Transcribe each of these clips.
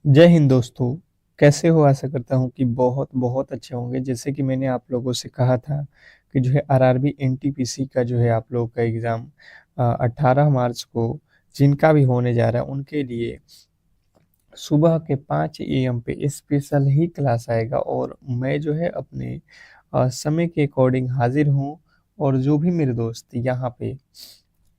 जय हिंद दोस्तों। कैसे हो? आशा करता हूँ कि बहुत बहुत अच्छे होंगे। जैसे कि मैंने आप लोगों से कहा था कि जो है आरआरबी एनटीपीसी का जो है आप लोगों का एग्ज़ाम 18 मार्च को जिनका भी होने जा रहा है उनके लिए सुबह के 5 एएम पे स्पेशल ही क्लास आएगा। और मैं जो है अपने समय के अकॉर्डिंग हाजिर हूँ। और जो भी मेरे दोस्त यहाँ पे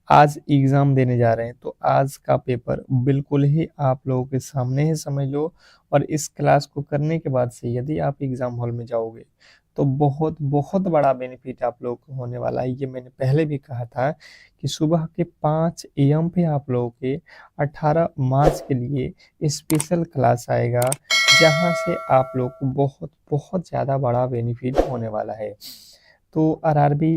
आज एग्ज़ाम देने जा रहे हैं तो आज का पेपर बिल्कुल ही आप लोगों के सामने ही समझ लो। और इस क्लास को करने के बाद से यदि आप एग्ज़ाम हॉल में जाओगे तो बहुत बहुत बड़ा बेनिफिट आप लोगों को होने वाला है। ये मैंने पहले भी कहा था कि सुबह के 5 एएम पे आप लोगों के 18 मार्च के लिए स्पेशल क्लास आएगा, जहाँ से आप लोग को बहुत बहुत ज़्यादा बड़ा बेनिफिट होने वाला है। तो आरआरबी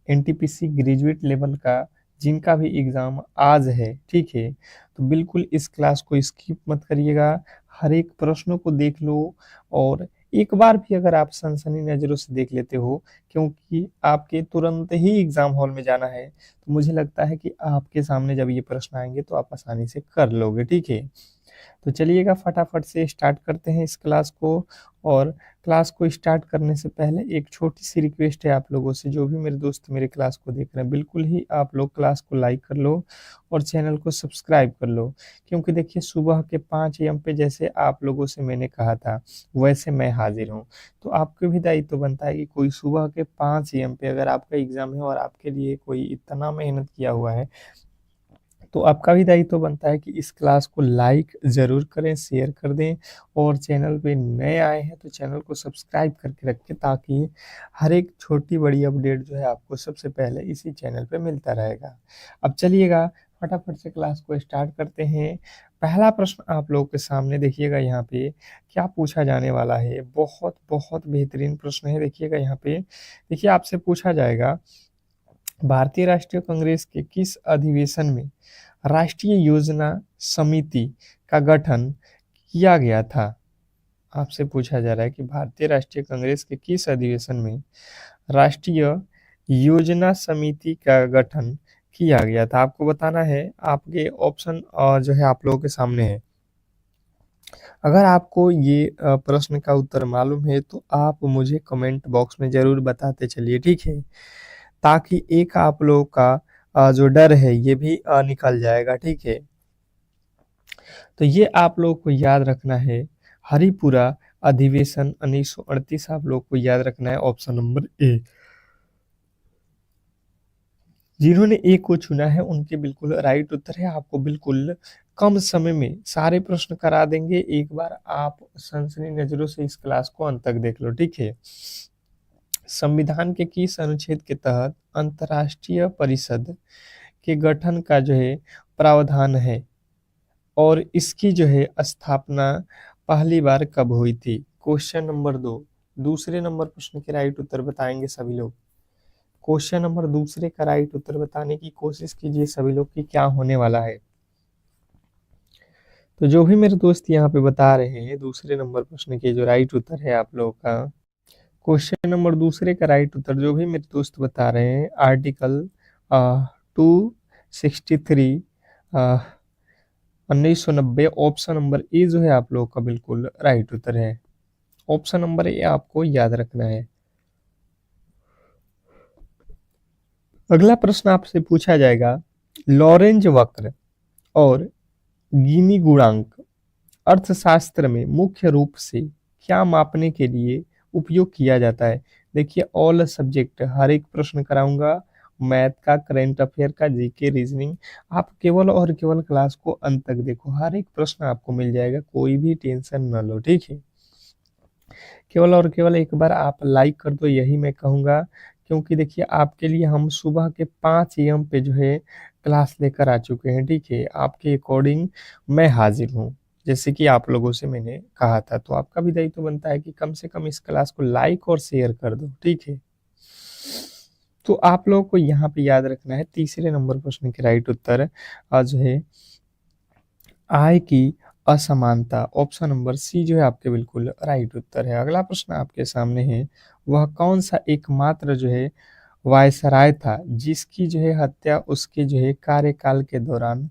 एनटीपीसी ग्रेजुएट लेवल का जिनका भी एग्ज़ाम आज है, ठीक है, तो बिल्कुल इस क्लास को स्किप मत करिएगा। हर एक प्रश्नों को देख लो। और एक बार भी अगर आप सनसनी नज़रों से देख लेते हो, क्योंकि आपके तुरंत ही एग्ज़ाम हॉल में जाना है, तो मुझे लगता है कि आपके सामने जब ये प्रश्न आएँगे तो आप आसानी से कर लोगे, ठीक है। तो चलिएगा फटाफट से स्टार्ट करते हैं इस क्लास को। और क्लास को स्टार्ट करने से पहले एक छोटी सी रिक्वेस्ट है आप लोगों से, जो भी मेरे दोस्त मेरे क्लास को देख रहे हैं, बिल्कुल ही आप लोग क्लास को लाइक कर लो और चैनल को सब्सक्राइब कर लो। क्योंकि देखिए सुबह के 5 एम पे जैसे आप लोगों से मैंने कहा था वैसे मैं हाजिर हूँ। तो आपको भी दायित्व तो बनता है कि कोई सुबह के 5 एम पे अगर आपका एग्ज़ाम है और आपके लिए कोई इतना मेहनत किया हुआ है, तो आपका भी दायित्व तो बनता है कि इस क्लास को लाइक ज़रूर करें, शेयर कर दें। और चैनल पे नए आए हैं तो चैनल को सब्सक्राइब करके रखें, ताकि हर एक छोटी-बड़ी अपडेट जो है आपको सबसे पहले इसी चैनल पे मिलता रहेगा। अब चलिएगा फटाफट से क्लास को स्टार्ट करते हैं। पहला प्रश्न आप लोगों के सामने देखिएगा यहाँ पे क्या पूछा जाने वाला है। बहुत बहुत बेहतरीन प्रश्न है। देखिएगा यहाँ पे, देखिए आपसे पूछा जाएगा, भारतीय राष्ट्रीय कांग्रेस के किस अधिवेशन में राष्ट्रीय योजना समिति का गठन किया गया था? आपसे पूछा जा रहा है कि भारतीय राष्ट्रीय कांग्रेस के किस अधिवेशन में राष्ट्रीय योजना समिति का गठन किया गया था। आपको बताना है। आपके ऑप्शन जो है आप लोगों के सामने है। अगर आपको ये प्रश्न का उत्तर मालूम है तो आप मुझे कमेंट बॉक्स में ज़रूर बताते चलिए, ठीक है? ताकि एक आप लोगों का जो डर है ये भी निकल जाएगा, ठीक है? तो ये आप लोग को याद रखना है। हरिपुरा अधिवेशन 1938 आप लोग को याद रखना है, ऑप्शन नंबर ए। जिन्होंने ए को चुना है उनके बिल्कुल राइट उत्तर है। आपको बिल्कुल कम समय में सारे प्रश्न करा देंगे। एक बार आप सनसनी नजरों से इस क्लास को अंत तक देख लो, ठीक है? संविधान के किस अनुच्छेद के तहत अंतर्राष्ट्रीय परिषद के गठन का जो है प्रावधान है, और इसकी जो है स्थापना पहली बार कब हुई थी? Question number 2। दूसरे नंबर प्रश्न के राइट उत्तर बताएंगे सभी लोग। क्वेश्चन नंबर दूसरे का राइट उत्तर बताने की कोशिश कीजिए सभी लोग कि क्या होने वाला है। तो जो भी मेरे दोस्त यहाँ पे बता रहे हैं दूसरे नंबर प्रश्न के जो राइट उत्तर है आप लोगों का, क्वेश्चन नंबर दूसरे का राइट उत्तर जो भी मेरे दोस्त बता रहे हैं, आर्टिकल 263 1990, ऑप्शन नंबर ए जो है आप लोगों का बिल्कुल राइट उत्तर है। ऑप्शन नंबर ए आपको याद रखना है। अगला प्रश्न आपसे पूछा जाएगा, लॉरेंज वक्र और गिनी गुणांक अर्थशास्त्र में मुख्य रूप से क्या मापने के लिए उपयोग किया जाता है? देखिए ऑल सब्जेक्ट हर एक प्रश्न कराऊंगा, मैथ का, करंट अफेयर का, जीके, रीजनिंग। आप केवल और केवल क्लास को अंत तक देखो, हर एक प्रश्न आपको मिल जाएगा, कोई भी टेंशन न लो, ठीक है? केवल और केवल एक बार आप लाइक कर दो, यही मैं कहूँगा। क्योंकि देखिए आपके लिए हम सुबह के 5 एम पे जो है क्लास लेकर आ चुके हैं, ठीक है? आपके अकॉर्डिंग मैं हाजिर हूँ, जैसे कि आप लोगों से मैंने कहा था। तो आपका भी दायित्व बनता है कि कम से कम इस क्लास को लाइक और शेयर कर दो, ठीक है? तो आप लोगों को यहाँ पे याद रखना है तीसरे नंबर प्रश्न के राइट उत्तर जो है आय की असमानता, ऑप्शन नंबर सी जो है आपके बिल्कुल राइट उत्तर है। अगला प्रश्न आपके सामने है, वह कौन सा एकमात्र जो है वायसराय था जिसकी जो है हत्या उसके जो है कार्यकाल के दौरान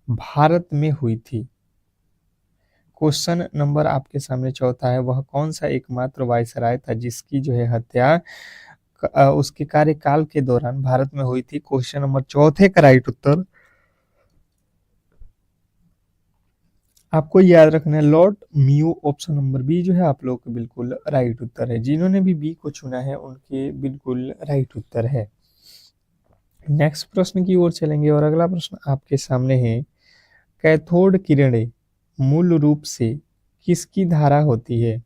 भारत में हुई थी? क्वेश्चन नंबर आपके सामने चौथा है, वह कौन सा एकमात्र वायसराय था जिसकी जो है हत्या उसके कार्यकाल के दौरान भारत में हुई थी? क्वेश्चन नंबर चौथे का राइट उत्तर आपको याद रखना है Lord Mayo. Option number B जो है आप लोगों का बिल्कुल राइट उत्तर है। जिन्होंने भी बी को चुना है उनके बिल्कुल राइट उत्तर है। नेक्स्ट प्रश्न की ओर चलेंगे और अगला प्रश्न आपके सामने है, कैथोड किरणें मूल रूप से किसकी धारा होती है?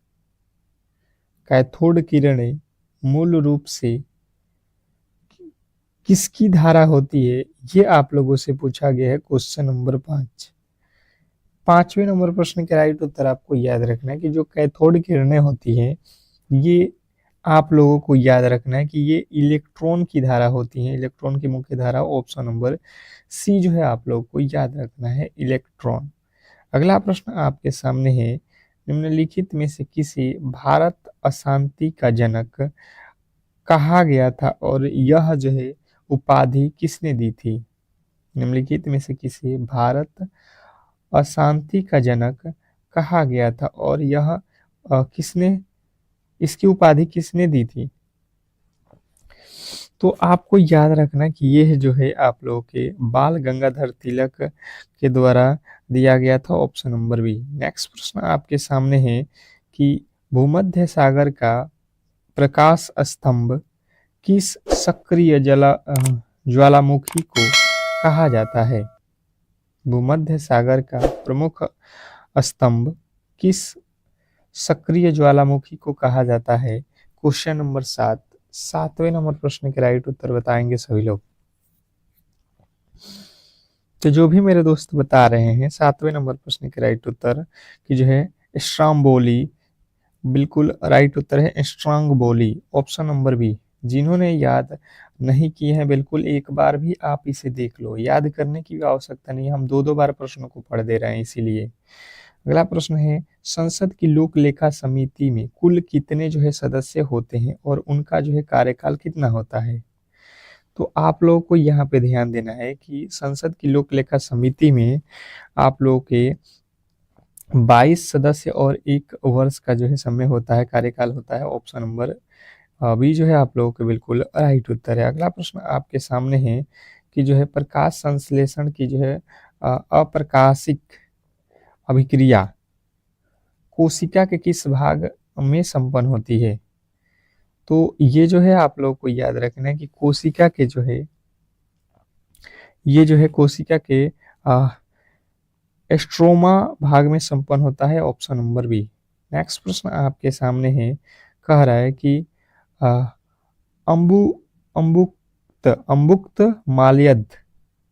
कैथोड किरणें मूल रूप से किसकी धारा होती है, ये आप लोगों से पूछा गया है क्वेश्चन नंबर 5। पांचवें नंबर प्रश्न का राइट उत्तर आपको याद रखना है कि जो कैथोड किरणें होती हैं ये आप लोगों को याद रखना है कि ये इलेक्ट्रॉन की धारा होती है। इलेक्ट्रॉन की मुख्य धारा ऑप्शन नंबर सी जो है आप लोगों को याद रखना है, इलेक्ट्रॉन। अगला प्रश्न आपके सामने है, निम्नलिखित में से किसे भारत अशांति का जनक कहा गया था और यह जो है उपाधि किसने दी थी? निम्नलिखित में से किसे भारत अशांति का जनक कहा गया था और यह किसने इसकी उपाधि किसने दी थी? तो आपको याद रखना कि यह जो है आप लोगों के बाल गंगाधर तिलक के द्वारा दिया गया था, ऑप्शन नंबर बी। नेक्स्ट प्रश्न आपके सामने है कि भूमध्य सागर का प्रकाश स्तंभ किस सक्रिय ज्वालामुखी को कहा जाता है? भूमध्य सागर का प्रमुख स्तंभ किस सक्रिय ज्वालामुखी को कहा जाता है? Question number 7। सातवें नंबर प्रश्न के राइट उत्तर बताएंगे सभी लोग। तो जो भी मेरे दोस्त बता रहे हैं सातवें नंबर प्रश्न के राइट उत्तर कि जो है स्ट्राम्बोली, बिल्कुल राइट उत्तर है स्ट्रांगबोली, ऑप्शन नंबर बी। जिन्होंने याद नहीं किए हैं बिल्कुल एक बार भी आप इसे देख लो, याद करने की भी आवश्यकता नहीं है, हम दो बार प्रश्नों को पढ़ दे रहे हैं इसीलिए। अगला प्रश्न है, संसद की लोक लेखा समिति में कुल कितने जो है सदस्य होते हैं और उनका जो है कार्यकाल कितना होता है? तो आप लोगों को यहाँ पे ध्यान देना है कि संसद की लोक लेखा समिति में आप लोगों के 22 सदस्य और 1 वर्ष का जो है समय होता है, कार्यकाल होता है, ऑप्शन नंबर बी जो है आप लोगों के बिल्कुल राइट उत्तर है। अगला प्रश्न आपके सामने है कि जो है प्रकाश संश्लेषण की जो है अप्रकाशिक अभिक्रिया कोशिका के किस भाग में संपन्न होती है? तो ये जो है आप लोगों को याद रखना है कि कोशिका के जो है ये जो है कोशिका के एस्ट्रोमा भाग में संपन्न होता है, ऑप्शन नंबर बी। नेक्स्ट प्रश्न आपके सामने है, कह रहा है कि अम्बुक्त माल्यद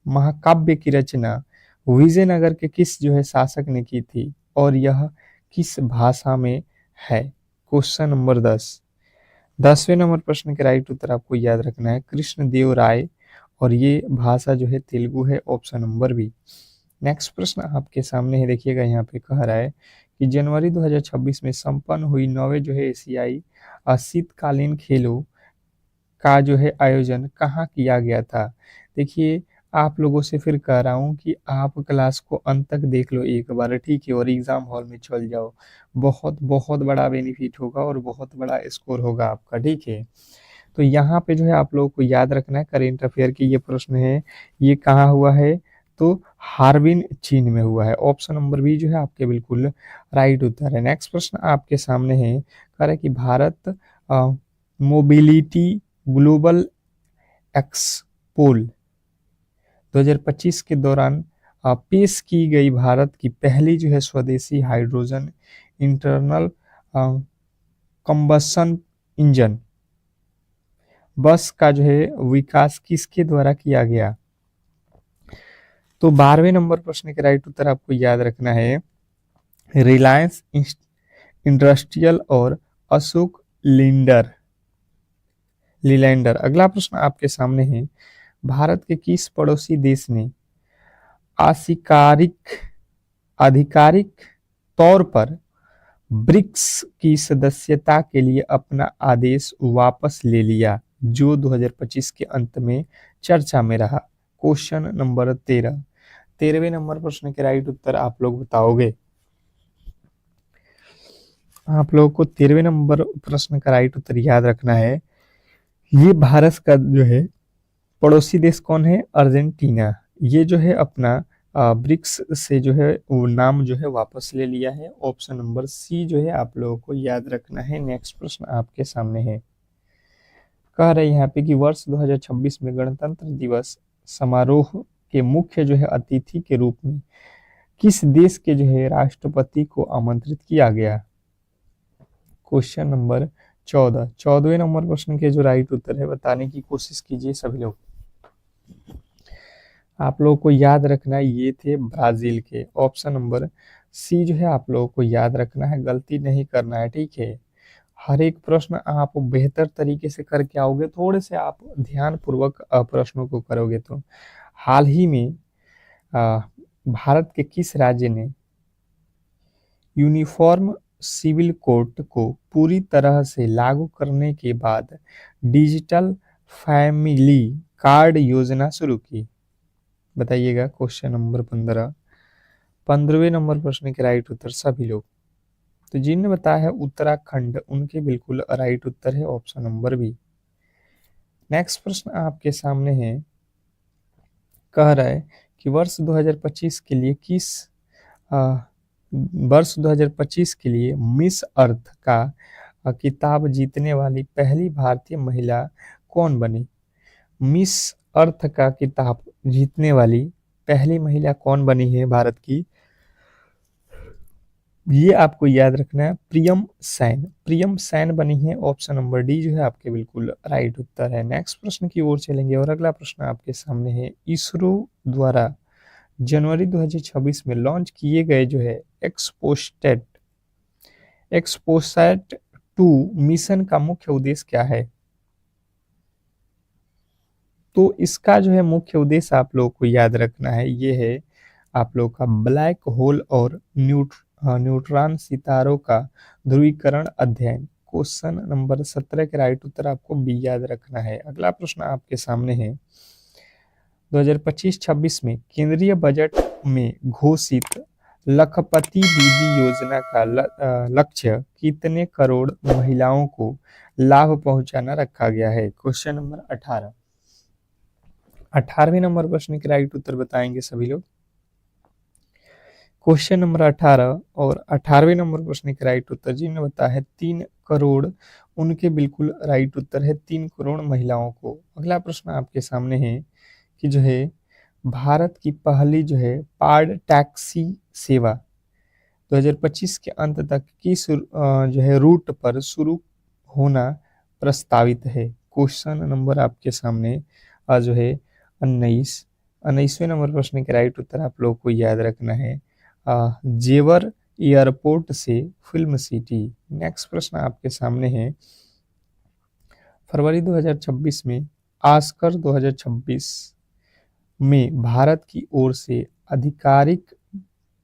महाकाव्य की रचना विजयनगर के किस जो है शासक ने की थी और यह किस भाषा में है? Question number 10। 10वें नंबर प्रश्न के राइट उत्तर आपको याद रखना है कृष्ण देव राय और ये भाषा जो है तेलुगु है, ऑप्शन नंबर बी। नेक्स्ट प्रश्न आपके सामने है, देखिएगा यहाँ पे कह रहा है कि जनवरी 2026 में संपन्न हुई 9वें जो है एशियाई शीतकालीन खेलों का जो है आयोजन कहाँ किया गया था? देखिए आप लोगों से फिर कह रहा हूँ कि आप क्लास को अंत तक देख लो एक बार, ठीक है, और एग्जाम हॉल में चल जाओ, बहुत बहुत बड़ा बेनिफिट होगा और बहुत बड़ा स्कोर होगा आपका, ठीक है। तो यहाँ पे जो है आप लोगों को याद रखना है करेंट अफेयर की ये प्रश्न है, ये कहाँ हुआ है? तो हार्बिन चीन में हुआ है, ऑप्शन नंबर बी जो है आपके बिल्कुल राइट उत्तर है। नेक्स्ट प्रश्न आपके सामने है, कह रहा है कि भारत मोबिलिटी ग्लोबल एक्सपोल 2025 के दौरान पेश की गई भारत की पहली जो है स्वदेशी हाइड्रोजन इंटरनल कंबशन इंजन बस का जो है विकास किसके द्वारा किया गया? तो 12वें नंबर प्रश्न के राइट उत्तर आपको याद रखना है रिलायंस इंडस्ट्रियल और अशोक लीलैंडर। अगला प्रश्न आपके सामने है, भारत के किस पड़ोसी देश ने आधिकारिक तौर पर ब्रिक्स की सदस्यता के लिए अपना आदेश वापस ले लिया जो 2025 के अंत में चर्चा में रहा? Question number 13। 13वें नंबर प्रश्न के राइट उत्तर आप लोग बताओगे। आप लोगों को 13वें नंबर प्रश्न का राइट उत्तर याद रखना है। ये भारत का जो है पड़ोसी देश कौन है? अर्जेंटीना। ये जो है अपना ब्रिक्स से जो है वो नाम जो है वापस ले लिया है। ऑप्शन नंबर सी जो है आप लोगों को याद रखना है। नेक्स्ट प्रश्न आपके सामने है। कह रहे हैं यहाँ पे कि वर्ष 2026 में गणतंत्र दिवस समारोह के मुख्य जो है अतिथि के रूप में किस देश के जो है राष्ट्रपति को आमंत्रित किया गया? Question number 14। 14वें नंबर प्रश्न के जो राइट उत्तर है बताने की कोशिश कीजिए सभी लोग। आप लोगों को याद रखना है ये थे ब्राजील के। ऑप्शन नंबर सी जो है आप लोगों को याद रखना है, गलती नहीं करना है, ठीक है। हर एक प्रश्न आप बेहतर तरीके से करके आओगे, थोड़े से आप ध्यान पूर्वक प्रश्नों को करोगे तो। हाल ही में अ, भारत के किस राज्य ने यूनिफॉर्म सिविल कोड को पूरी तरह से लागू करने के बाद डिजिटल फैमिली कार्ड योजना शुरू की? बताइएगा। Question number 15। 15वें नंबर प्रश्न के राइट उत्तर सभी लोग। तो जिनने बताया है उत्तराखंड, उनके बिल्कुल राइट उत्तर है ऑप्शन नंबर बी। नेक्स्ट प्रश्न आपके सामने है। कह रहा है कि वर्ष 2025 के लिए वर्ष 2025 के लिए मिस अर्थ का किताब जीतने वाली पहली भारतीय महिला कौन बनी? मिस अर्थ का किताब जीतने वाली पहली महिला कौन बनी है भारत की? ये आपको याद रखना है, प्रियम सैन। प्रियम सैन बनी है। ऑप्शन नंबर डी जो है आपके बिल्कुल राइट उत्तर है। नेक्स्ट प्रश्न की ओर चलेंगे और अगला प्रश्न आपके सामने है। इसरो द्वारा जनवरी 2026 में लॉन्च किए गए जो है एक्सपोसैट 2 मिशन का मुख्य उद्देश्य क्या है? तो इसका जो है मुख्य उद्देश्य आप लोगों को याद रखना है, ये है आप लोग का ब्लैक होल और न्यूट्रॉन सितारों का ध्रुवीकरण अध्ययन। क्वेश्चन नंबर 17 के राइट उत्तर आपको बी याद रखना है। अगला प्रश्न आपके सामने है। 2025-26 में केंद्रीय बजट में घोषित लखपति दीदी योजना का लक्ष्य कितने करोड़ महिलाओं को लाभ पहुंचाना रखा गया है? Question number 18। 18वें नंबर प्रश्न के राइट उत्तर बताएंगे सभी लोग। क्वेश्चन नंबर 18 और 18वें नंबर प्रश्न के राइट उत्तर जिन्होंने बताया है 3 करोड़, उनके बिल्कुल राइट उत्तर है 3 करोड़ महिलाओं को। अगला प्रश्न आपके सामने है कि जो है भारत की पहली जो है पार्ड टैक्सी सेवा 2025 के अंत तक किस जो है रूट पर शुरू होना प्रस्तावित है? क्वेश्चन नंबर आपके सामने जो है 19वें नंबर प्रश्न के राइट उत्तर आप लोग को याद रखना है जेवर एयरपोर्ट से फिल्म सिटी। नेक्स्ट प्रश्न आपके सामने है। फरवरी 2026 में ऑस्कर 2026 में भारत की ओर से आधिकारिक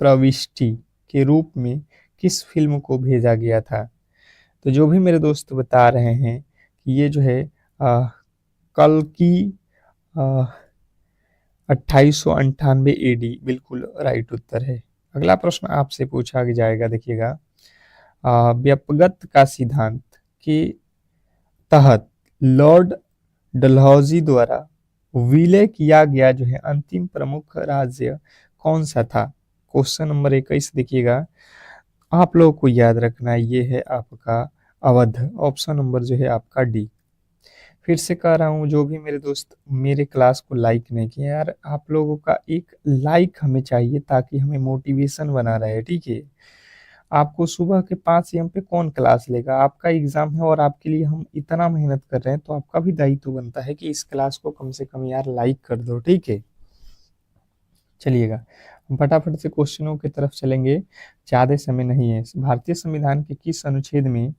प्रविष्टि के रूप में किस फिल्म को भेजा गया था? तो जो भी मेरे दोस्त बता रहे हैं कि ये जो है कल की 2898 एडी बिल्कुल राइट उत्तर है। अगला प्रश्न आपसे पूछा जाएगा, देखिएगा। व्यापकता का सिद्धांत के तहत लॉर्ड डलहौजी द्वारा विलय किया गया जो है अंतिम प्रमुख राज्य कौन सा था? क्वेश्चन नंबर 21 देखिएगा। आप लोगों को याद रखना है, ये है आपका अवध। ऑप्शन नंबर जो है आपका डी। फिर से कह रहा हूँ, जो भी मेरे दोस्त मेरे क्लास को लाइक नहीं किया यार, आप लोगों का एक लाइक हमें चाहिए ताकि हमें मोटिवेशन बना रहे, ठीक है। आपको सुबह के 5 AM पे कौन क्लास लेगा? आपका एग्जाम है और आपके लिए हम इतना मेहनत कर रहे हैं, तो आपका भी दायित्व बनता है कि इस क्लास को कम से कम यार लाइक कर दो, ठीक है। चलिएगा हम फटाफट से क्वेश्चनों की तरफ चलेंगे, ज्यादा समय नहीं है। भारतीय संविधान के किस अनुच्छेद में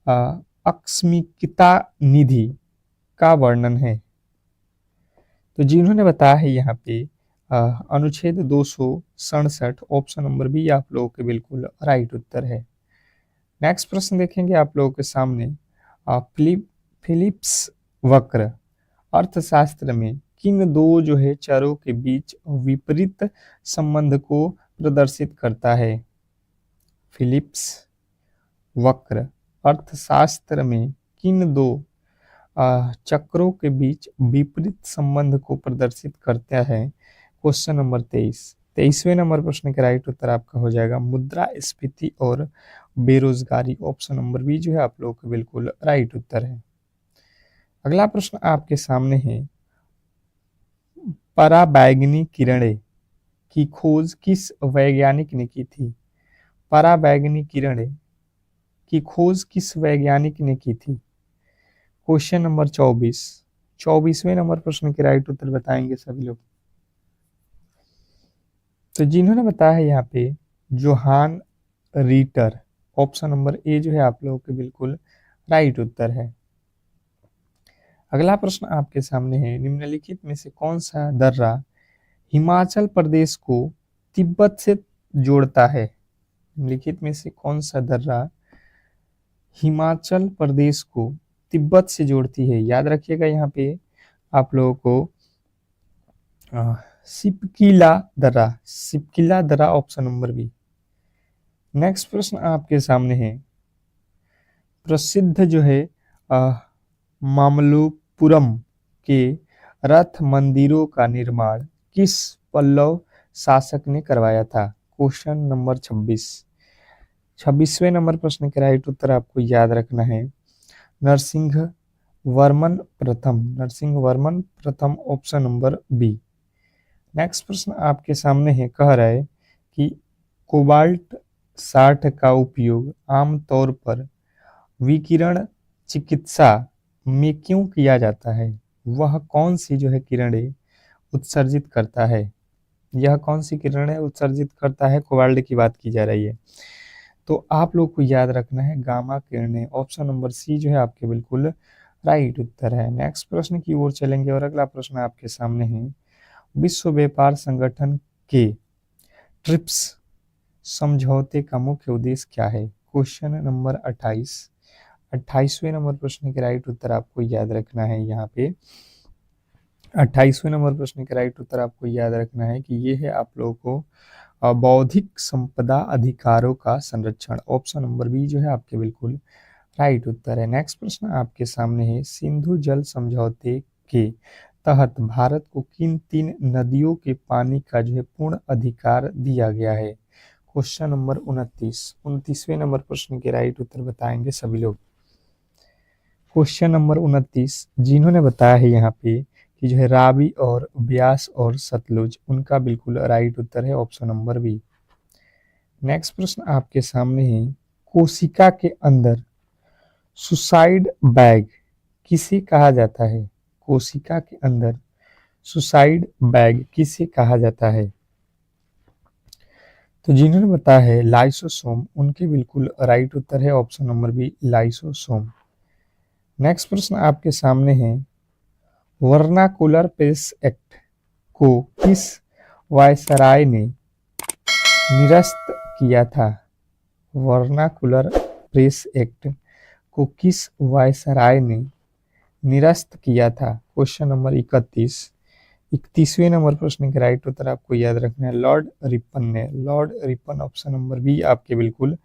आकस्मिकता निधि का वर्णन है? तो जिन्होंने बताया है यहाँ पे अनुच्छेद 267, ऑप्शन नंबर बी आप लोगों के बिल्कुल राइट उत्तर है। नेक्स्ट प्रश्न देखेंगे आप लोगों के सामने। फिलिप्स वक्र अर्थशास्त्र में किन दो जो है चरों के बीच विपरीत संबंध को प्रदर्शित करता है? फिलिप्स वक्र अर्थशास्त्र में किन दो चक्रों के बीच विपरीत संबंध को प्रदर्शित करता है? क्वेश्चन नंबर 23वें नंबर प्रश्न का राइट उत्तर आपका हो जाएगा मुद्रास्फीति और बेरोजगारी। ऑप्शन नंबर बी जो है आप लोगों का बिल्कुल राइट उत्तर है। अगला प्रश्न आपके सामने है, पराबैंगनी किरणें की खोज किस वैज्ञानिक ने की थी? पराबैंगनी किरणें की खोज किस वैज्ञानिक ने की थी? क्वेश्चन नंबर 24वें नंबर प्रश्न के राइट उत्तर बताएंगे सभी लोग। तो जिन्होंने बताया है यहाँ पे Johann Ritter, option number A जो है आप लोगों के बिल्कुल राइट उत्तर है। अगला प्रश्न आपके सामने है, निम्नलिखित में से कौन सा दर्रा हिमाचल प्रदेश को तिब्बत से जोड़ता है? निम्नलिखित में से कौन सा दर्रा हिमाचल प्रदेश को तिब्बत से जोड़ती है? याद रखिएगा यहाँ पे आप लोगों को सिपकिला दर्रा ऑप्शन नंबर बी। नेक्स्ट प्रश्न आपके सामने है, प्रसिद्ध जो है मामल्लपुरम के रथ मंदिरों का निर्माण किस पल्लव शासक ने करवाया था? क्वेश्चन नंबर 26वें नंबर प्रश्न का राइट उत्तर आपको याद रखना है नरसिंह वर्मन प्रथम, ऑप्शन नंबर बी। नेक्स्ट प्रश्न आपके सामने है, कह रहा है कि कोबाल्ट 60 का उपयोग आमतौर पर विकिरण चिकित्सा में क्यों किया जाता है? वह कौन सी जो है किरणें उत्सर्जित करता है? यह कौन सी किरणें उत्सर्जित करता है? कोबाल्ट की बात की जा रही है। तो आप लोग को याद रखना है गामा किरणें। ऑप्शन नंबर सी जो है आपके बिल्कुल राइट उत्तर है। नेक्स्ट प्रश्न की ओर चलेंगे और अगला प्रश्न आपके सामने है, विश्व व्यापार संगठन के ट्रिप्स समझौते का मुख्य उद्देश्य क्या है? क्वेश्चन नंबर 28वें नंबर प्रश्न के राइट उत्तर आपको याद रखना है। यहाँ पे 28वें नंबर प्रश्न के राइट उत्तर आपको याद रखना है कि ये है आप लोगों को बौद्धिक संपदा अधिकारों का संरक्षण। ऑप्शन नंबर बी जो है आपके बिल्कुल राइट उत्तर है। नेक्स्ट प्रश्न आपके सामने है, सिंधु जल समझौते के तहत भारत को किन 3 नदियों के पानी का जो है पूर्ण अधिकार दिया गया है? क्वेश्चन नंबर 29वें नंबर प्रश्न के राइट उत्तर बताएंगे सभी लोग। क्वेश्चन नंबर 29 जिन्होंने बताया है यहाँ पे कि जो है रावी और ब्यास और सतलुज, उनका बिल्कुल राइट उत्तर है ऑप्शन नंबर बी। नेक्स्ट प्रश्न आपके सामने है, कोशिका के अंदर सुसाइड बैग किसे कहा जाता है? कोशिका के अंदर सुसाइड बैग किसे कहा जाता है? तो जिन्होंने बताया है लाइसोसोम, उनके बिल्कुल राइट उत्तर है option number B lysosome. Next प्रश्न आपके सामने है, वर्नाकुलर प्रेस एक्ट को किस वायसराय ने निरस्त किया था? वर्नाकुलर प्रेस एक्ट को किस वायसराय ने निरस्त किया था? क्वेश्चन नंबर 31वें नंबर प्रश्न का राइट उत्तर आपको याद रखना है लॉर्ड रिपन ने। Lord Ripon option number B आपके बिल्कुल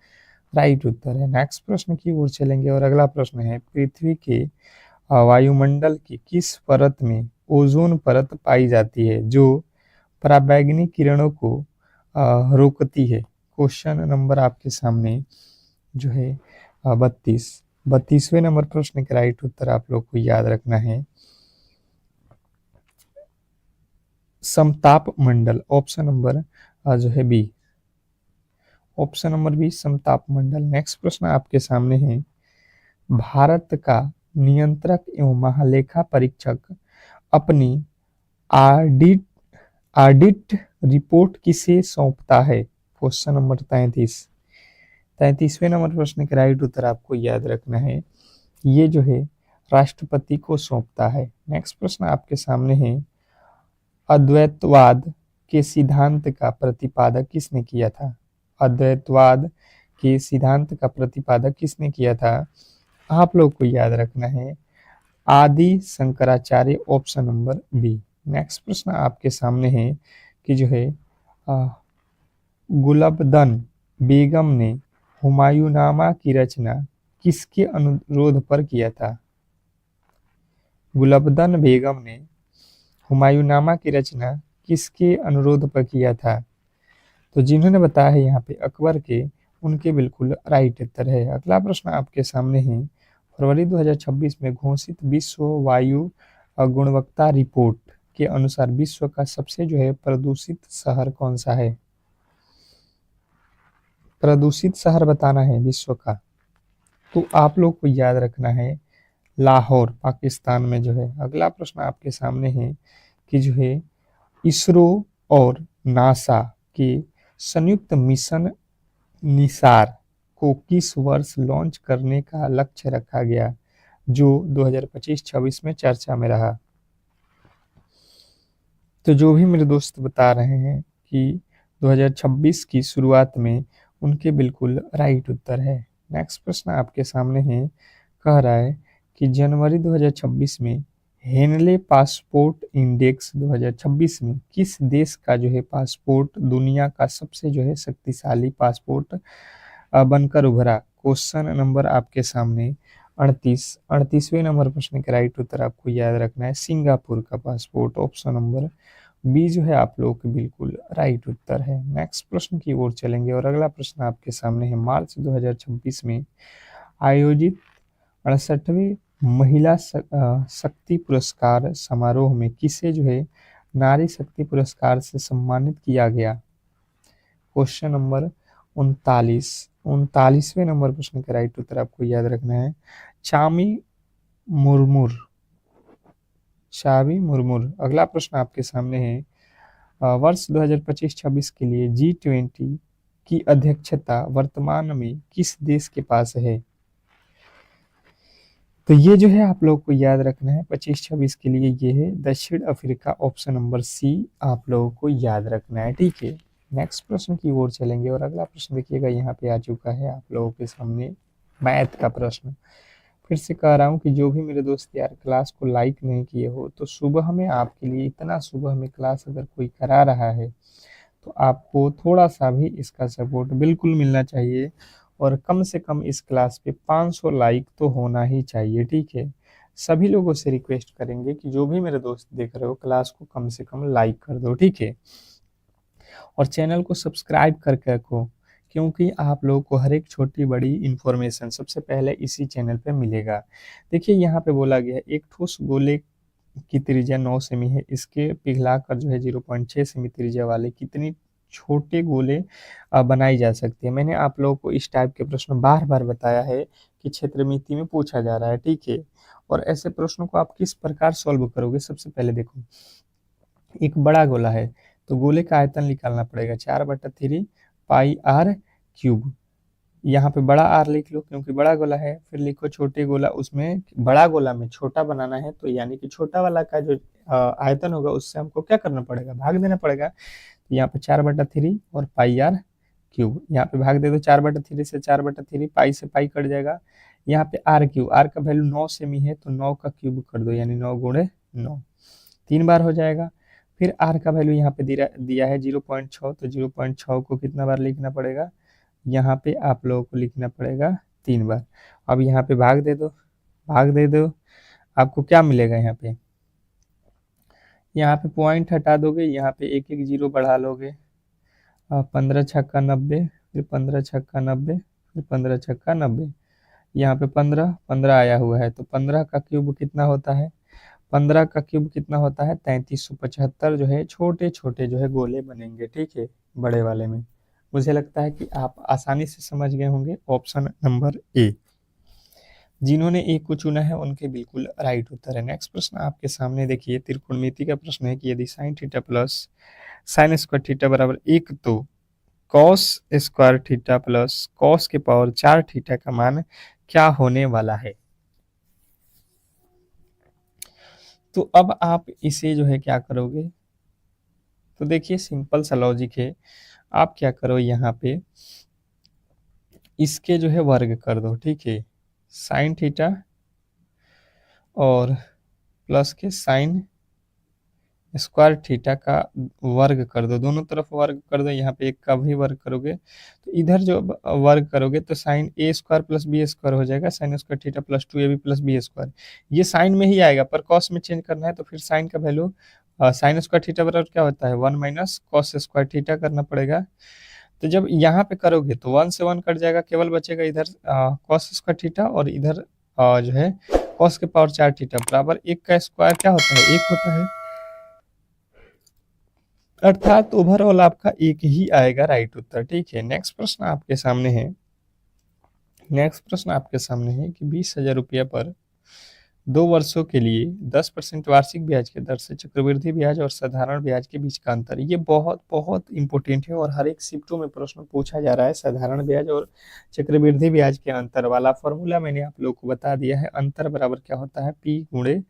राइट उत्तर है। नेक्स्ट प्रश्न की ओर चलेंगे और अगला प्रश्न है, पृथ्वी के वायुमंडल की किस परत में ओजोन परत पाई जाती है जो पराबैंगनी किरणों को रोकती है? क्वेश्चन नंबर आपके सामने जो है 32वें नंबर प्रश्न का राइट उत्तर आप लोग को याद रखना है समताप मंडल। ऑप्शन नंबर जो है बी, ऑप्शन नंबर बी समताप मंडल। नेक्स्ट प्रश्न आपके सामने है, भारत का नियंत्रक एवं महालेखा परीक्षक अपनी ऑडिट रिपोर्ट किसे सौंपता है? क्वेश्चन नंबर 33वें नंबर प्रश्न का राइट उत्तर आपको याद रखना है, ये जो है राष्ट्रपति को सौंपता है। नेक्स्ट प्रश्न आपके सामने है, अद्वैतवाद के सिद्धांत का प्रतिपादक किसने किया था? अद्वैतवाद के सिद्धांत का प्रतिपादक किसने किया था? आप लोग को याद रखना है Adi Shankaracharya, option number B. Next प्रश्न आपके सामने है कि जो है गुलबदन बेगम ने हुमायूंनामा की रचना किसके अनुरोध पर किया था? गुलबदन बेगम ने हुमायूंनामा की रचना किसके अनुरोध पर किया था? तो जिन्होंने बताया है यहाँ पे अकबर के, उनके बिल्कुल राइट उत्तर है। अगला प्रश्न आपके सामने है, फरवरी 2026 में घोषित विश्व वायु गुणवत्ता रिपोर्ट के अनुसार विश्व का सबसे जो है प्रदूषित शहर कौन सा है? प्रदूषित शहर बताना है विश्व का, तो आप लोग को याद रखना है लाहौर, पाकिस्तान में जो है। अगला प्रश्न आपके सामने है कि जो है इसरो और नासा के संयुक्त मिशन निसार को किस वर्ष लॉन्च करने का लक्ष्य रखा गया, जो 2025-26 में चर्चा में रहा? तो जो भी मेरे दोस्त बता रहे हैं कि 2026 की शुरुआत में, उनके बिल्कुल राइट उत्तर है। नेक्स्ट प्रश्न आपके सामने है, कह रहा है कि जनवरी 2026 में हेनले पासपोर्ट इंडेक्स 2026 में किस देश का जो है पासपोर्ट दुनिया का सबसे जो है शक्तिशाली पासपोर्ट बनकर उभरा? क्वेश्चन नंबर आपके सामने 38वें नंबर प्रश्न का राइट उत्तर आपको याद रखना है सिंगापुर का पासपोर्ट। ऑप्शन नंबर बी जो है आप लोगों के बिल्कुल राइट उत्तर है। नेक्स्ट प्रश्न की ओर चलेंगे और अगला प्रश्न आपके सामने है, मार्च 2026 में आयोजित 68वें महिला शक्ति पुरस्कार समारोह में किसे जो है नारी शक्ति पुरस्कार से सम्मानित किया गया? क्वेश्चन नंबर 39वें नंबर प्रश्न का राइट उत्तर आपको याद रखना है चामी मुर्मुर, शाबी मुर्मुर। अगला प्रश्न आपके सामने है, वर्ष 2025-26 के लिए G20 की अध्यक्षता वर्तमान में किस देश के पास है? तो ये जो है आप लोग को याद रखना है 25-26 के लिए, ये है दक्षिण अफ्रीका। ऑप्शन नंबर सी आप लोगों को याद रखना है, ठीक है। नेक्स्ट प्रश्न की ओर चलेंगे और अगला प्रश्न देखिएगा यहाँ पे आ चुका है आप लोगों के सामने, मैथ का प्रश्न। फिर से कह रहा हूँ कि जो भी मेरे दोस्त यार क्लास को लाइक नहीं किए हो, तो सुबह में आपके लिए, इतना सुबह में क्लास अगर कोई करा रहा है तो आपको थोड़ा सा भी इसका सपोर्ट बिल्कुल मिलना चाहिए, और कम से कम इस क्लास पे 500 लाइक तो होना ही चाहिए, ठीक है। सभी लोगों से रिक्वेस्ट करेंगे कि जो भी मेरे दोस्त देख रहे हो क्लास को कम से कम लाइक कर दो, ठीक है, और चैनल को सब्सक्राइब करके रखो, क्योंकि आप लोगों को हर एक छोटी बड़ी इंफॉर्मेशन सबसे पहले इसी चैनल पे मिलेगा। देखिए यहाँ पे बोला गया है एक ठोस गोले की त्रिज्या 9 सेमी है, इसके पिघलाकर जो है 0.6 सेमी त्रिज्या वाले कितनी छोटे गोले बनाई जा सकती है। मैंने आप लोगों को इस टाइप के प्रश्न बार बार बताया है कि क्षेत्रमिति में पूछा जा रहा है, ठीक है। और ऐसे प्रश्नों को आप किस प्रकार सॉल्व करोगे? सबसे पहले देखो, एक बड़ा गोला है तो गोले का आयतन निकालना पड़ेगा 4/3 पाई आर क्यूब। यहाँ पे बड़ा आर लिख लो क्योंकि बड़ा गोला है, फिर लिखो छोटे गोला, उसमें बड़ा गोला में छोटा बनाना है, तो यानी कि छोटा वाला का जो आयतन होगा उससे हमको क्या करना पड़ेगा, भाग देना पड़ेगा। तो यहाँ पे 4/3 और पाई आर क्यूब, यहाँ पे भाग दे दो, 4/3 से 4/3, पाई से पाई कट जाएगा। यहाँ पे आर क्यूब, आर का वैल्यू 9 सेमी है तो 9 का क्यूब कर दो, यानी 9 गुणे 9, 3 बार हो जाएगा। फिर आर का वैल्यू यहाँ पे दिया है 0.6, तो 0.6 को कितना बार लिखना पड़ेगा, यहाँ पे आप लोगों को लिखना पड़ेगा 3 बार। अब यहाँ पे भाग दे दो, भाग दे दो, आपको क्या मिलेगा यहाँ पे पॉइंट हटा दोगे, यहाँ पे एक एक जीरो बढ़ा लोगे, 15 छक्का 90, फिर 15 छक्का 90, फिर 15 छक्का 90, यहाँ पे 15 15 आया हुआ है, तो 15 का क्यूब कितना होता है, 15 का क्यूब कितना होता है 3375 जो है छोटे छोटे जो है गोले बनेंगे, ठीक है, बड़े वाले में। मुझे लगता है कि आप आसानी से समझ गए होंगे। ऑप्शन नंबर ए, जिन्होंने ए को चुना है उनके बिल्कुल राइट उत्तर है। नेक्स्ट प्रश्न आपके सामने देखिए, त्रिकोणमिति का प्रश्न है कि यदि sine theta plus sign square theta बराबर 1, तो cos square theta plus cos के पावर 4 थीटा का मान क्या होने वाला है? तो अब आप इसे जो है क्या करोगे, तो देखिए सिंपल सा लॉजिक है, आप क्या करो यहाँ पे इसके जो है वर्ग कर दो, ठीक है, साइन थीटा और प्लस के साइन स्क्वायर थीटा का वर्ग कर दो, दोनों तरफ वर्ग कर दो, यहाँ पे एक का भी वर्ग करोगे तो इधर जो वर्ग करोगे तो sine a square plus b square हो जाएगा, sine square theta plus 2ab plus b square. ये साइन में ही आएगा, पर कॉस में चेंज करना है तो फिर साइन का वैल्यू साइन स्क्वायर थीटा बराबर क्या होता है 1 माइनस कॉस स्क्वायर थीटा करना पड़ेगा। तो जब यहाँ पे करोगे तो 1 से 1 कट जाएगा, केवल बचेगा इधर कॉस स्क्वायर थीटा और इधर जो है कॉस के पावर 4 थीटा बराबर 1 का स्क्वायर क्या होता है 1 होता है, अर्थात ओवरऑल आपका एक ही आएगा राइट उत्तर। ठीक है, नेक्स्ट प्रश्न आपके सामने है। नेक्स्ट प्रश्न आपके सामने है कि 20,000 रुपया पर 2 वर्षों के लिए 10% वार्षिक ब्याज के दर से चक्रवृद्धि ब्याज और साधारण ब्याज के बीच का अंतर। ये बहुत बहुत इंपॉर्टेंट है और हर एक शिफ्टों में प्रश्न पूछा जा रहा है। साधारण ब्याज और चक्रवृद्धि ब्याज के अंतर वाला फॉर्मूला मैंने आप लोग को बता दिया है। अंतर बराबर क्या होता है P गुणे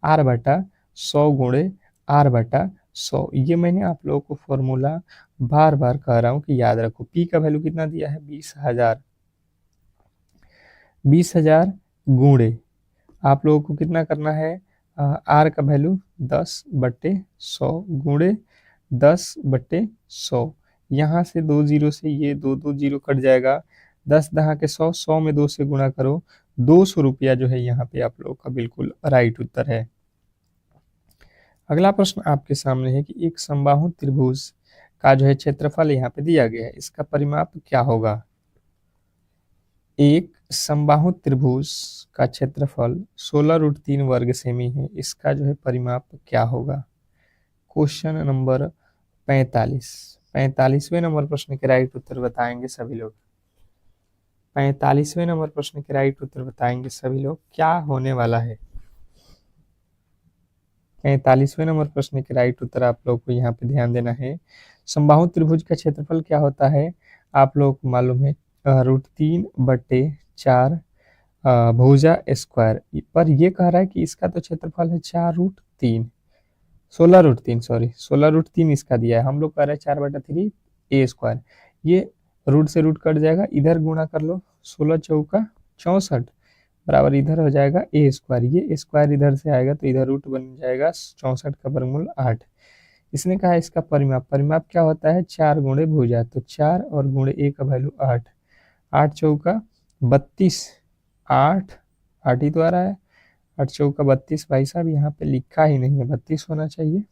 R बटा 100 गुणे R बटा 100। ये मैंने आप लोगों को फॉर्मूला बार बार कह रहा हूँ कि याद रखो। P का वैल्यू कितना दिया है 20,000, 20,000 गुणे आप लोगों को कितना करना है आर का वैल्यू 10/100 गुणे 10/100। यहाँ से 2 जीरो से ये 2 जीरो कट जाएगा, 10 दहा के 100, 100 में 2 से गुणा करो, 200 रुपया जो है यहाँ पे आप लोगों का बिल्कुल राइट उत्तर है। अगला प्रश्न आपके सामने है कि एक समबाहु त्रिभुज का जो है क्षेत्रफल यहाँ पे दिया गया है, इसका परिमाप क्या होगा। एक समबाहु त्रिभुज का क्षेत्रफल 16√3 वर्ग सेमी है, इसका जो है परिमाप क्या होगा। क्वेश्चन नंबर 45, 45वें नंबर प्रश्न के राइट उत्तर बताएंगे सभी लोग। 45वें नंबर प्रश्न के राइट उत्तर बताएंगे सभी लोग। क्या होने वाला है 45वें नंबर प्रश्न के राइट उत्तर आप लोग को यहाँ पे ध्यान देना है। समबाहु त्रिभुज का क्षेत्रफल क्या होता है आप लोग को मालूम है √3/4 भुजा स्क्वायर, पर ये कह रहा है कि इसका तो क्षेत्रफल है 4√3, 16√3 सॉरी 16√3 इसका दिया है, हम लोग कह रहे हैं 4/3 ए स्क्वायर। ये रूट से रूट कट जाएगा, इधर गुणा कर लो, 16 चौका 64 बराबर इधर हो जाएगा ए स्क्वायर। ये स्क्वायर इधर से आएगा तो इधर रूट बन जाएगा 64 का वर्गमूल 8। इसने कहा इसका परिमाप, परिमाप क्या होता है 4 गुणे भुजा, तो 4 और गुणे ए का वैल्यू 8, 8 चौका 32, 8 8 ही तो आ रहा है, 8 चौका 32। भाई साहब यहाँ पे लिखा ही नहीं है, 32 होना चाहिए।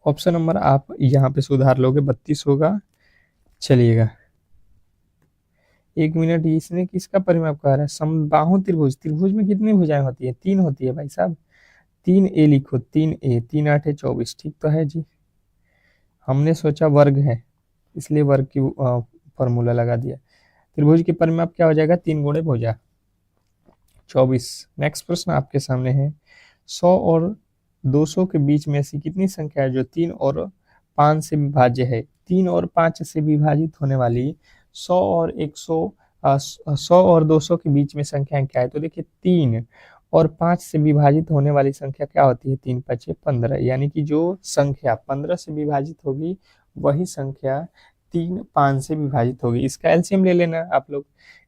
ऑप्शन नंबर आप यहाँ पे सुधार लोगे, 32 होगा। चलिएगा 1 मिनट, इसने किसका परिमाप कह रहा है समबाहु त्रिभुज। त्रिभुज में कितनी भुजाएं होती है 3 होती है भाई साहब, 3a लिखो, 3a, 3 8 24, ठीक तो है जी। हमने सोचा वर्ग है इसलिए वर्ग की फॉर्मूला लगा दिया। त्रिभुज के परिमाप क्या हो जाएगा 3 गुणे भुजा 24। नेक्स्ट प्रश्न आपके सामने है 100 और 200 के बीच में ऐसी कितनी संख्या है जो 3 और 5 से विभाज्य है। 3 और 5 से विभाजित होने वाली 100 और 100 और 200 के बीच में संख्या क्या है। तो देखिए 3 और 5 से विभाजित होने वाली संख्या क्या होती है 3 5 15, यानी कि जो संख्या 15 से विभाजित होगी वही संख्या 3 5 से विभाजित होगी। इसका एलसीएम ले लेना आप लोग,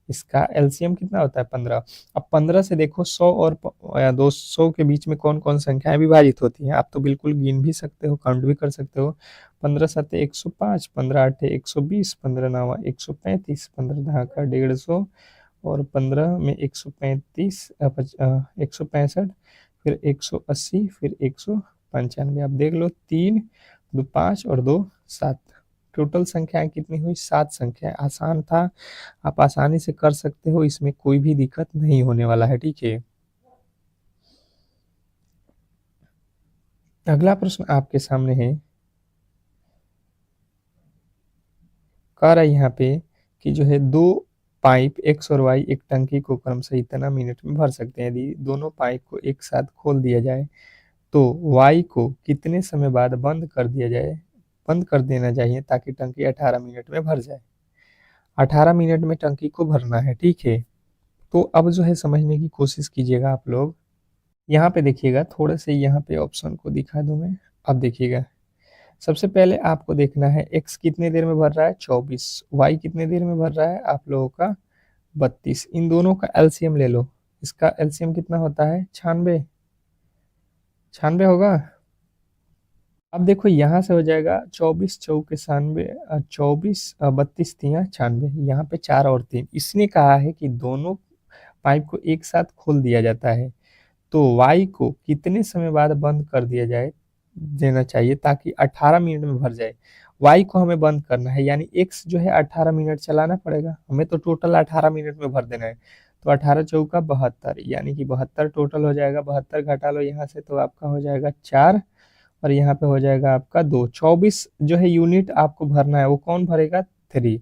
इसका एलसीएम कितना होता है 15। अब 15 से देखो 100 और 200 के बीच में कौन कौन संख्याएं विभाजित होती हैं, आप तो बिल्कुल गिन भी सकते हो, काउंट भी कर सकते हो। 15 7 105, 15 8 120, 15 9 135, 15 10 150 और 15 में 135 165, फिर 180, फिर 195। आप देख लो 3 2 5 और 2 7, टोटल संख्याएं कितनी हुई 7 संख्याएं। आसान था, आप आसानी से कर सकते हो, इसमें कोई भी दिक्कत नहीं होने वाला है। ठीक है, अगला प्रश्न आपके सामने है, कह रहा है यहाँ पे कि जो है 2 पाइप एक्स और वाई एक टंकी को क्रमशः इतना मिनट में भर सकते हैं। यदि दोनों पाइप को एक साथ खोल दिया जाए तो वाई को कितने समय बाद बंद कर दिया जाए, बंद कर देना चाहिए ताकि टंकी 18 मिनट में भर जाए। 18 मिनट में टंकी को भरना है। ठीक है, तो अब जो है समझने की कोशिश कीजिएगा आप लोग। यहाँ पे देखिएगा, थोड़े से यहाँ पे ऑप्शन को दिखा दूं मैं। अब देखिएगा, सबसे पहले आपको देखना है x कितने देर में भर रहा है 24, y कितने देर में भर रहा है आप लोगों का 32। इन दोनों का एलसीएम ले लो, इसका एलसीएम कितना होता है 96, 96 होगा। अब देखो यहाँ से हो जाएगा 24 चौके 96, 24 32 तियाँ 96, यहाँ पे 4 और 3। इसने कहा है कि दोनों पाइप को एक साथ खोल दिया जाता है, तो y को कितने समय बाद बंद कर दिया जाए देना चाहिए ताकि 18 मिनट में भर जाए। y को हमें बंद करना है, यानी x जो है 18 मिनट चलाना पड़ेगा, हमें तो टोटल 18 मिनट में भर देना है। तो 18 चौका 72, यानी कि 72 टोटल हो जाएगा। 72 घटा लो यहाँ से तो आपका हो जाएगा 4, और यहाँ पे हो जाएगा आपका 2। 24 जो है यूनिट आपको भरना है, वो कौन भरेगा? 3।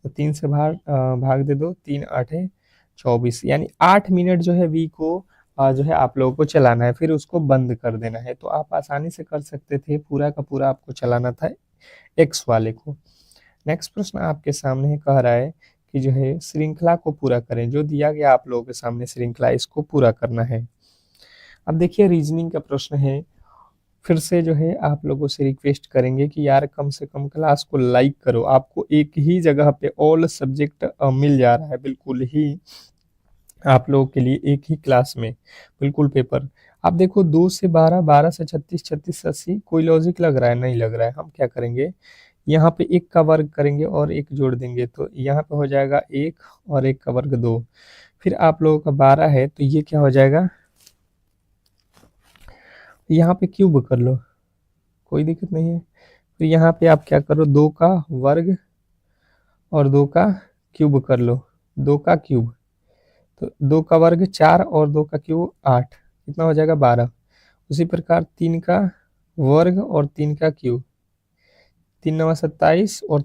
तो 3 से भाग दे दो, 3 8 24, यानी 8 मिनट जो है वी को जो है आप लोगों को चलाना है, फिर उसको बंद कर देना है। तो आप आसानी से कर सकते थे, पूरा का पूरा आपको चलाना था एक्स वाले को। नेक्स्ट प्रश्न आपके सामने है, कह रहा है कि जो है श्रृंखला को पूरा करें। जो दिया गया आप लोगों के सामने श्रृंखला, इसको पूरा करना है। अब देखिए रीजनिंग का प्रश्न है, फिर से जो है आप लोगों से रिक्वेस्ट करेंगे कि यार कम से कम क्लास को लाइक करो। आपको एक ही जगह पे ऑल सब्जेक्ट मिल जा रहा है, बिल्कुल ही आप लोगों के लिए एक ही क्लास में बिल्कुल पेपर। आप देखो 2 से 12, 12 से 36, 36 से 80, कोई लॉजिक लग रहा है? नहीं लग रहा है। हम क्या करेंगे, यहाँ पे एक का वर्ग करेंगे और एक जोड़ देंगे, तो यहाँ पे हो जाएगा 1 और 1 का वर्ग 2। फिर आप लोगों का 12 है, तो ये क्या हो जाएगा, यहाँ पे क्यूब कर लो, कोई दिक्कत नहीं है। फिर यहाँ पे आप क्या करो, 2 का वर्ग और 2 का क्यूब कर लो, 2 का क्यूब, तो 2 का वर्ग 4 और 2 का क्यूब 8, कितना हो जाएगा 12। उसी प्रकार 3 का वर्ग और 3 का क्यूब, 3 9 27 और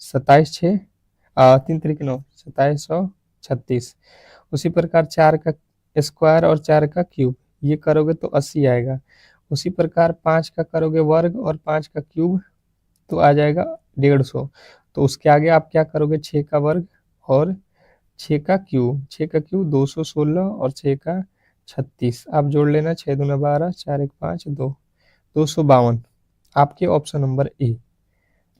27 6, 3 3 9, 2736। उसी प्रकार 4 का स्क्वायर और 4 का क्यूब, ये करोगे तो 80 आएगा। उसी प्रकार 5 का करोगे वर्ग और 5 का क्यूब, तो आ जाएगा 150। तो उसके आगे आप क्या करोगे, 6 का वर्ग और 6 का क्यूब, 6 का क्यूब 216 और 6 का 36, आप जोड़ लेना, 6 दूना 12, 4 1 5 2, 252 आपके ऑप्शन नंबर ए।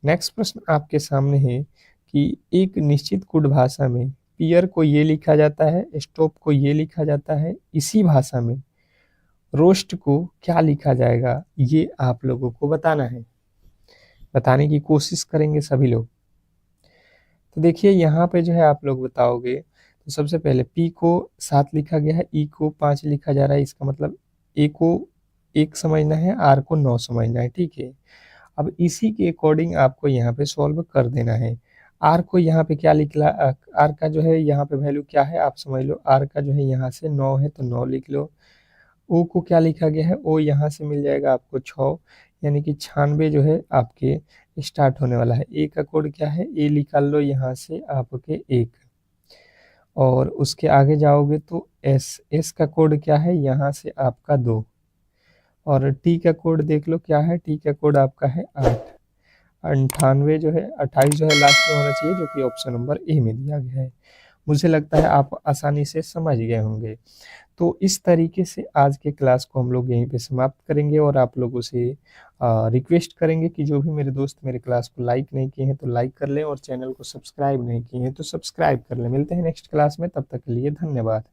नेक्स्ट प्रश्न आपके सामने है कि एक निश्चित कोड भाषा में पियर को ये लिखा जाता है, स्टॉप को ये लिखा जाता है, इसी भाषा में रोस्ट को क्या लिखा जाएगा, ये आप लोगों को बताना है। बताने की कोशिश करेंगे सभी लोग। तो देखिए यहाँ पे जो है आप लोग बताओगे, तो सबसे पहले पी को 7 लिखा गया है, ई को 5 लिखा जा रहा है, इसका मतलब ए को 1 समझना है, आर को 9 समझना है, ठीक है। अब इसी के अकॉर्डिंग आपको यहाँ पे सॉल्व कर देना है। आर को यहाँ पे क्या लिखला, आर का जो है यहाँ पे वैल्यू क्या है आप समझ लो, आर का जो है यहाँ से 9 है तो 9 लिख लो। ओ को क्या लिखा गया है, ओ यहाँ से मिल जाएगा आपको 6, यानी कि 96 जो है आपके स्टार्ट होने वाला है। ए का कोड क्या है, ए निकाल लो यहाँ से आपके 1, और उसके आगे जाओगे तो एस, एस का कोड क्या है, यहाँ से आपका 2, और टी का कोड देख लो क्या है, टी का कोड आपका है 8। 98 जो है, 28 जो है लास्ट में होना चाहिए, जो कि ऑप्शन नंबर ए में दिया गया है। मुझे लगता है आप आसानी से समझ गए होंगे। तो इस तरीके से आज के क्लास को हम लोग यहीं पे समाप्त करेंगे, और आप लोगों से रिक्वेस्ट करेंगे कि जो भी मेरे दोस्त मेरे क्लास को लाइक नहीं किए हैं तो लाइक कर लें, और चैनल को सब्सक्राइब नहीं किए हैं तो सब्सक्राइब कर लें। मिलते हैं नेक्स्ट क्लास में, तब तक के लिए धन्यवाद।